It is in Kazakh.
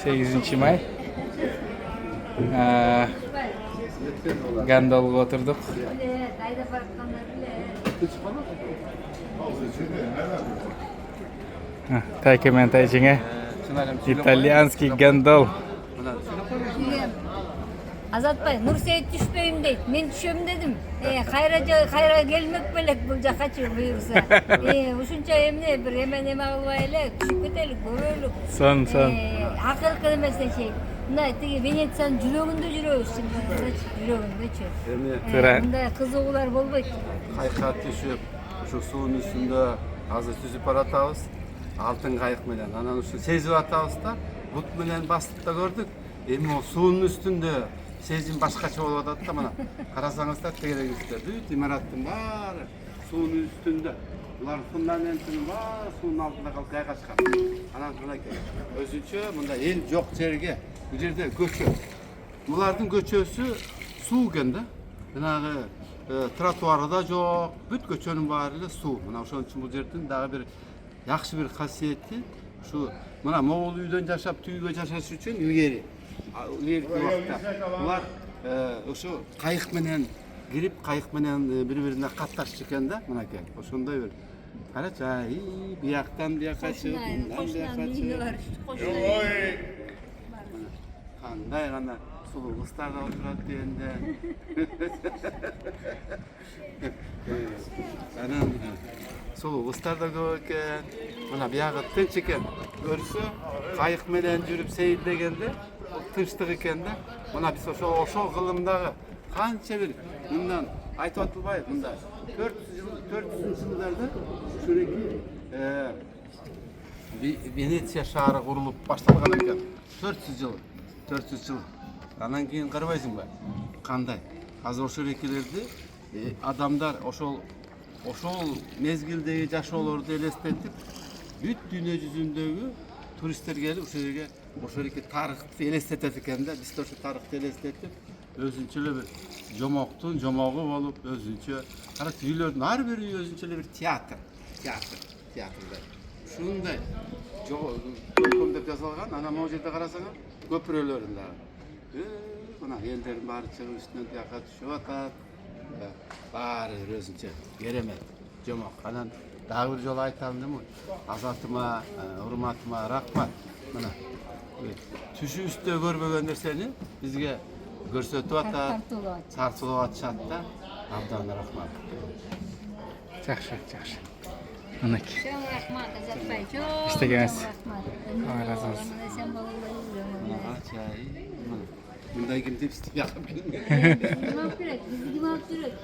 8 may. Gandolga oturduk. Taykemen tayçinge. İtalyanski gandol. Azatbay, Nurseyit düşmeyim deydi. Men düşüyorum dedim. Hayra gelmek belek bu kaçır buyursa. Uşunça emne bir hemen eme albayla düşüp ketelik, görölük. Son. Akıl kılmesine şey. Bunda tigi Venetsiya'nın jürögünde jürögüz şimdi. Jürögünde çö. Bunda kız oğullar bolbaydı. Kayıkka düşüp, şu suyun üstünde azı süzüp aratağız. Altın kayık menen. Anan şu sezip atağız da, but menen bastıp da gördük. O suyun üstünde sezim başkaça olup atatdı da mana. Karasanızda tegeregizler. Büyük imarattın var, suyun üstünde. Bunlar fundamentinin var, suyun altında kalıp kayıkka çıkar. Anan şuna gel. Özünçö, bunda el yok yerge. Bu yerde göçö. Bunların göçösü su gende. Bunağı trotuarı da yok. Büt göçönün barıyla su. Buna ошон үчүн бул жердин дагы бир жакшы бир касиети şu mına Moğol үйдөн жашап түйгө жашаш үчүн илгери убакта булар ошо кайык менен кирип кайык менен бири-бирине катташчу экен да мынакей ошондой бир карачы бияктан бияка чыгып мындан бияка чыгып кандай гана сулуу кыздар да отурат дегенде анан сулуу кыздар да көп экен мына биягы тынч экен көрсө кайык менен жүрүп сейилдегенде тынчтык экен да мына биз ошо кылымдагы канча бир мындан айтып атылбайбы мында 400-жылдарда ушунеки Venetsiya шаары курулуп башталган экен 400 жыл анан кийин карабайсыңбы кандай азыр ошол экелерди адамдар ошол мезгилдеги жашоолорду элестетип бүт дүйнө жүзүндөгү туристтер келип ошол жерге ошол эки тарыхты элестетет экен да биз да ошо тарыхты элестетип өзүнчө эле бир жомоктун жомогу болуп өзүнчө карачы үйлөрдүн ар бир үй өзүнчө эле бир театрдай ушундай көркөмдөп жасалган анан могу жерде карасаңар көпүрөлөрүн дагы мына элдердин баары чыгып үстүнөн тияка түшүп атат баары бир өзүнчө керемет жомок анан дагы бир жолу айтам дейм азатыма урматыма рахмат мына түшүбүздө көрбөгөн нерсени бизге көрсөтүп атат тартуулап атышат да абдан рахмат Жакшы. Мынакей. Çok rahmat Azatbay, çok İstegeniz. rahmat. Allah razı olsun. Sen balıkları мындай ким деп иштеп жакып келген Kim alp direkt, bizi kim alp direkt.